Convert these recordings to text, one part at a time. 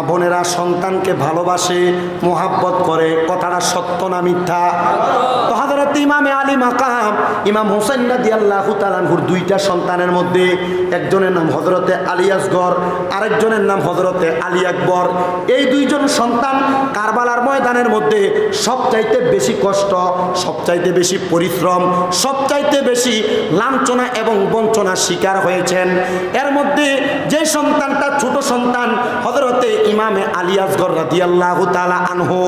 বোনেরা সন্তানকে ভালোবাসে, মোহাব্বত করে, কথাটা সত্য না মিথ্যা? তো হযরত ইমামে আলী মাকাম ইমাম হুসাইন রাদিয়াল্লাহু তাআলা আনহুর দুইটা সন্তানের মধ্যে একজনের নাম হযরতে আলী আসগর, আরেকজনের নাম হযরতে আলী আকবর। এই দুইজন সন্তান কারবালার ময়দানের মধ্যে সবচাইতে বেশি কষ্ট, সবচাইতে বেশি পরিশ্রম, সবচাইতে বেশি লাঞ্ছনা এবং বঞ্চনার শিকার হয়েছেন। এর মধ্যে যে সন্তানটা ছোট সন্তান হযরতে ইমামে আলী আসগর রাদিয়াল্লাহু তাআলা আনহু,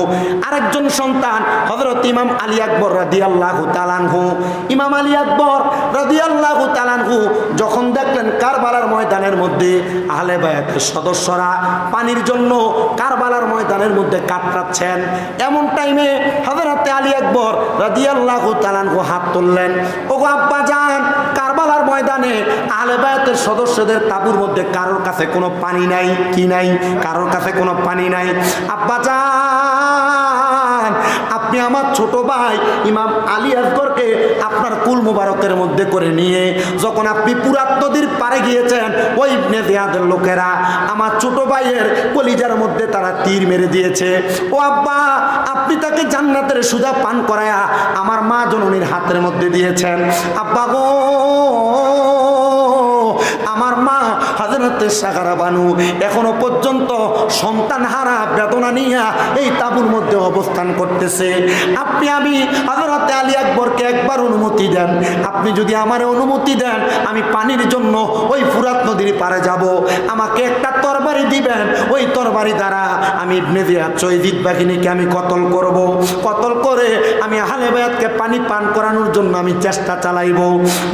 আরেকজন সন্তান হযরত ইমাম আলী আকবর রাদিয়াল্লাহু তাআলা আনহু। ইমাম আলী আকবর রাদিয়াল্লাহু তাআলা আনহু যখন দেখলেন কারবালার ময়দানের মধ্যে আহলে বায়াতের সদস্যরা পানির জন্য কারবালার ময়দানের মধ্যে কাতরাচ্ছেন, এমন টাইমে হযরত আলী আকবর রাদিয়াল্লাহু তাআলা আনহু হাত তুললেন, ওগো আব্বা জান, কারবালার ময়দানে আহলে বায়াতের সদস্যদের তাঁবুর মধ্যে কারোর কাছে কোনো পানি নাই, কি নাই? কারোর কাছে কোনো পানি নাই। আব্বা জান, আপনি আমার ছোট ভাই ইমাম আলী আসগরকে আপনার কুল মুবারকের মধ্যে করে নিয়ে যখন আপনি পুরাত নদীর পারে গিয়েছেন, ওই ইবনে জিয়াদের লোকেরা আমার ছোট ভাইয়ের কলিজার মধ্যে তারা তীর মেরে দিয়েছে। ও আব্বা, আপনি তাকে জান্নাতের সুধা পান করায়া আমার মা জননীর হাতের মধ্যে দিয়েছেন। আব্বা গো, আমার মা হযরতে সাগারা বানু এখনো পর্যন্ত সন্তান হারা বেদনা নিয়ে এই তাঁবুর মধ্যে অবস্থান করতেছে। আপনি আমি হযরতে আলী আকবরকে একবার অনুমতি দেন, আপনি যদি আমার অনুমতি দেন আমি পানির জন্য ওই ফুরাত নদীর পারে যাব, আমাকে একটা তরবারি দিবেন, ওই তরবারি দ্বারা আমি ইবনে জিয়াদ শহীদ বাহিনীকে আমি কতল করব, কতল করে আমি আহলে বায়াতকে পানি পান করানোর জন্য আমি চেষ্টা চালাইব।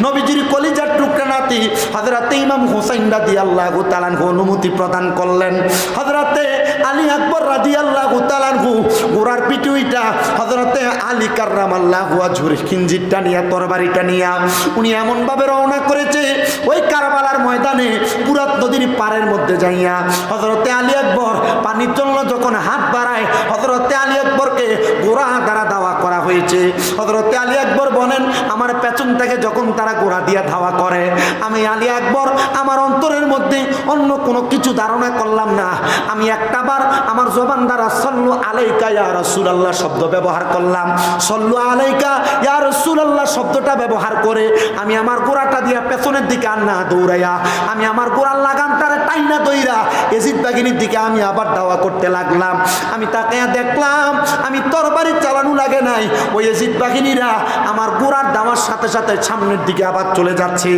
নবীজির কলিজার টুকরা নাতি হযরতে ইমাম হুসাইন রাদিয়াল্লাহু তাআলা আনহু অনুমতি প্রদান করলেন। হযরতে আলী আকবর রাদিয়াল্লাহু তাআলা আনহু ঘোড়ার পিঠে উইঠা হযরতে আলী কাররামাল্লাহু ওয়াজহুর খিঞ্জিরটা নিয়ে, তরবারিটা নিয়ে উনি এমন ভাবে রওনা করেছে ওই কারবালার ময়দানে পুরাত নদীর পারের মধ্যে যাইয়া হযরতে আলী আকবর পানির জন্য যখন হাত বাড়ায়, হযরতে আলী আকবরকে ঘোড়া দ্বারা ধাওয়া করা হয়েছে। হযরতে আলী আকবর বলেন, আমার পেছন থেকে যখন তারা ঘোড়া দিয়া ধাওয়া করে, আমি আলী আকবর আমার অন্তরের মধ্যে অন্য কোনো কিছু ধারণা করলাম না, আমি একটাবার আমার জবান দ্বারা সাল্লু আলাইকা ইয়া রাসূলুল্লাহ শব্দ ব্যবহার করলাম। সাল্লু আলাইকা ইয়া রাসূলুল্লাহ শব্দটা ব্যবহার করে আমি আমার ঘোড়াটা দিয়া পেছনের দিকে আর না দৌড়াইয়া আমি আমার ঘোড়ার লাগামটারে টাইনা দইরা এজিদ বাহিনীর দিকে আমি আবার দাওয়া করতে লাগলাম। আমি তাকে দেখলাম আমি তরবারি চালানো লাগে নাই, ওই এজিদ বাহিনীরা আমার ঘোড়ার দাওয়ার সাথে সাথে সামনের দিকে আবার চলে যাচ্ছে।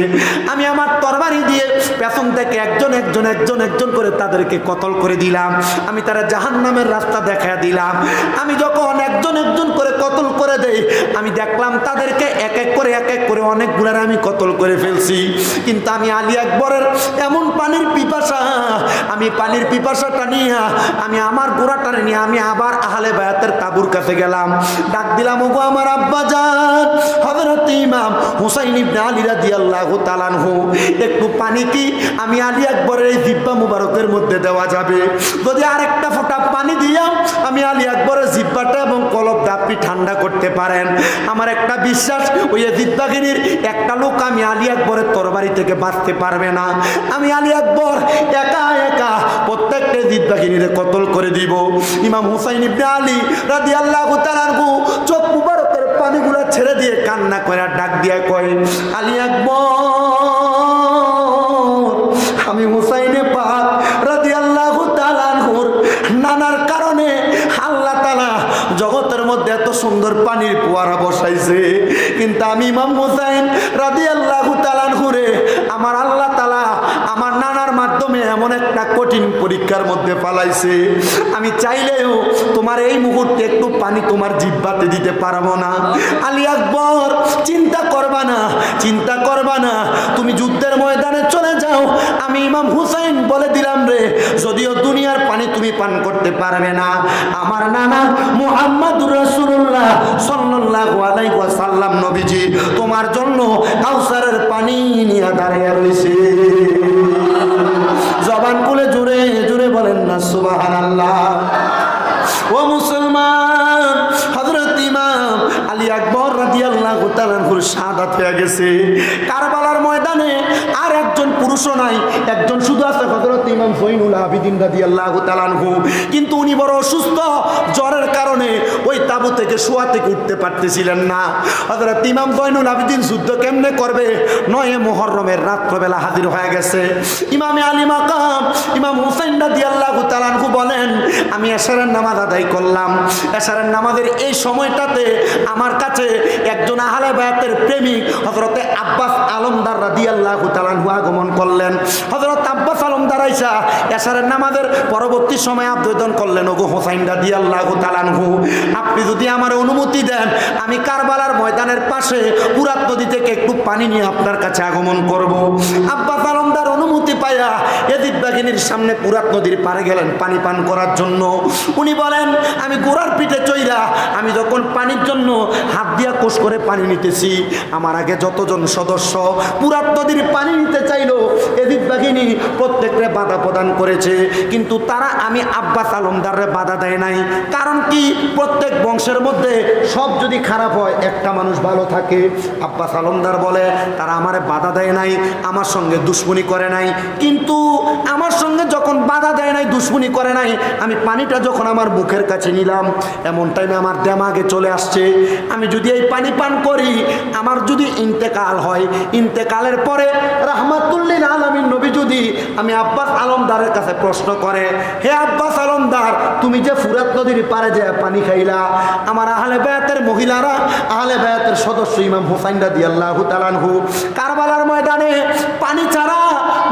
আমি আমার তরবারি দিয়ে পেছন থেকে একজন একজন একজন একজন করে তাদেরকে কতল করে দিলাম, আমি তারা জাহান্নামের রাস্তা দেখা দিলাম। আমি যখন একজন একজন করে কতল করে দেই, আমি দেখলাম তাদেরকে এক এক করে অনেকগুলার আমি কতল করে ফেলছি। কিন্তু আমি আলী আকবরের এমন পানির পিপাসা, আমি পানির পিপাসাটা নিয়ে আমি আমার ঘোড়াটারে নিয়ে আমি আবার আহলে বায়াতের তাঁবুর কাছে গেলাম, ডাক দিলাম, ওগো আমার আব্বা জান হযরত ইমাম হুসাইন ইবনে আলী রাদিয়াল্লাহু তাআলা আনহু, একটু পানি কি আমি আলী আকবরের এই জিহ্বা মুবারকের মধ্যে দেওয়া যাবে? যদি আরেকটা ফোঁটা পানি দিয়া আমি আলী আকবরের জিহ্বাটা এবং কলবটা আপনি ঠান্ডা করতে পারেন, আমার একটা বিশ্বাস ওই এজিদ বাহিনীর একটা লোক আমি আলী আকবরের তরবারি থেকে বাঁচতে পারবে না। আমি আলী আকবর একা একা প্রত্যেকটা এজিদ বাহিনীর কতল করে দিব। ইমাম হুসাইন ইবনে আলী রাদিয়াল্লাহু তাআলা আনহু চোখ মুবারকের পানিগুলো ছেড়ে দিয়ে কান্না করে ডাক দিয়া কয়, আলী আকবর, আমি হুসাইনে পাক রাদিয়াল্লাহু তাআলা আনহুর নানার কারণে আল্লাহ তাআলা জগতের মধ্যে এত সুন্দর পানির ফোয়ারা বসাইছে, কিন্তু আমি ইমাম হুসাইন রাদিয়াল্লাহু তাআলা আনহুরে আমার আল্লাহ তাআলা আমার নানার মাধ্যমে এমন একটা কঠিন পরীক্ষার মধ্যে পালাইছে, আমি চাইলেও তোমার এই মুহূর্তে একটু পানি তোমার জিহ্বাতে দিতে পারবো না। আলী আকবর, চিন্তা করবা না, চিন্তা করবা না, তুমি যুদ্ধের ময়দানে চলে যাও, আমি ইমাম হুসাইন বলে দিলাম রে, যদিও দুনিয়ার পানি তুমি পান করতে পারবে না, আমার নানা মুহাম্মদুর রাসূলুল্লাহ সাল্লাল্লাহু আলাইহি ওয়াসাল্লাম নবীজি তোমার জন্য কাউসারের পানি নিয়ে দাঁড়িয়ে রয়েছে। জবান খুলে জোরে জোরে বলেন না সুবহানাল্লাহ। ও মুসলমান, হযরত ইমাম আলী আকবর রাদিয়াল্লাহু তাআলা আনহুর শাহাদাত হয়ে গেছে। কারবালার ময়দানে আর একজন একজন পুরুষও নাই, একজন শুধু আছে হযরত ইমাম জৈনুল আবিদিন রাদিয়াল্লাহু তাআলা আনহু। কিন্তু উনি বড় অসুস্থ, জ্বরের কারণে ওই তাঁবু থেকে শোয়া থেকে উঠতে পারতেছিলেন না। হযরত ইমাম জৈনুল আবিদিন যুদ্ধ কেমনে করবে? 9 মুহররমের রাত্রবেলা হাজির হয়ে গেছে। ইমামে আলী মাকাম ইমাম হুসাইন রাদিয়াল্লাহু তাআলা আনহু বলেন, আমি এশারের নামাজ আদায় করলাম। এশারের নামাজের এই সময়টাতে আমার কাছে একজন আহলে বায়াতের প্রেমিক হযরতে আব্বাস আলমদার রাদিয়াল্লাহু তাআলা আনহু আগমন করলেন। হযরত আব্বাস আলমদার আইসা এশারের নামাজের পরবর্তী সময় আবেদন করলেন, ওগো হুসাইন রাদিয়াল্লাহু তাআলা আনহু, আপনি যদি আমার অনুমতি দেন আমি কারবালার ময়দানের পাশে ফুরাত নদী থেকে একটু পানি নিয়ে আপনার কাছে আগমন করব। আব্বাস আলমদার অনুমতি পাইয়া এদিক বাগিনীর সামনে ফুরাত নদীর পাড়ে গেলেন পানি পান করার জন্য। উনি বলেন, আমি গোড়ার পিঠে চইরা আমি যখন পানির জন্য হাত দিয়া কোষ করে পানি নিতেছি, আমার আগে যতজন সদস্য ফুরাত নদীর পানি নিতে চাইলো, এদিক বাগিনী প্রত্যেককে বাধা প্রদান করেছে, কিন্তু তারা আমি আব্বাস আলমদারে বাধা দেয় নাই। কারণ কি? প্রত্যেক বংশের মধ্যে সব যদি খারাপ হয় একটা মানুষ ভালো থাকে। আব্বাস আলমদার বলে, তারা আমারে বাধা দেয় নাই, আমার সঙ্গে দুশ্মনী করে নাই, কিন্তু আমার সঙ্গে যখন বাধা দেয় নাই, দুশ্মনী করে নাই, আমি পানিটা যখন আমার মুখের কাছে নিলাম, এমন টাইমে আমার দেমাগে চলে আসছে, আমি যদি এই পানি পান করি, আমার যদি ইন্তেকাল হয়, ইন্তেকালের পরে রাহমাতুল্লিল আলামিন নবী যদি আমি আব্বাস আলমদারের কাছে প্রশ্ন করে, হে আব্বাস আলমদার, তুমি যে ফুরাত নদীর পারে যে পানি খাইলা, আমার আহলে বায়াতের মহিলারা, আহলে বায়াতের সদস্য ইমাম হুসাইন রাদিয়াল্লাহু তাআলা আনহু কারবালার ময়দানে পানি ছাড়া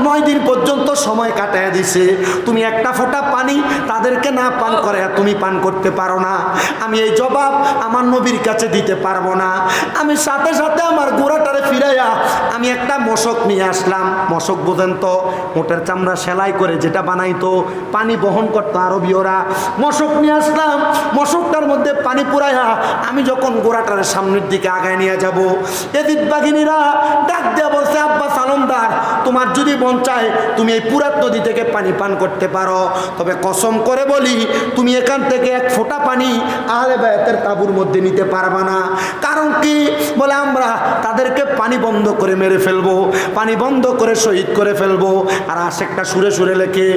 9 দিন পর্যন্ত সময় কাটায় দিছে, তুমি একটা ফোঁটা পানি তাদেরকে না পান করে তুমি পান করতে পারো না, আমি এই জবাব আমার নবীর কাছে দিতে পারবো না। আমি সাথে সাথে আমার গোড়াটারে ফিরাইয়া আমি একটা মশক নিয়ে আসলাম। মশক বোঝেন তো, মোটের চামড়া সেলাই করে যেটা বানাইতো, পানি বহন করতো আরবীয়রা। মশক নিয়ে আসলাম, মশকটার মধ্যে পানি পুরাইয়া আমি যখন গোড়াটার সামনের দিকে আগায় নিয়ে যাব, এদিক বাগিনীরা ডাক দেয়া বলছে, আব্বাস আলমদার, তোমার যদি মন চায় তুমি এই ফুরাত নদী থেকে পানি পান করতে পারো, তবে কসম করে বলি তুমি এখান থেকে এক ফোঁটা পানি আহলে বায়াতের তাঁবুর মধ্যে নিতে পারবা না। কারণ কি? বলে আমরা তাদেরকে পানি বন্ধ করে মেরে ফেলবো, পানি বন্ধ করে শহীদ করে ফেলবো। আর আশেকটা সুরে সুরে লেখে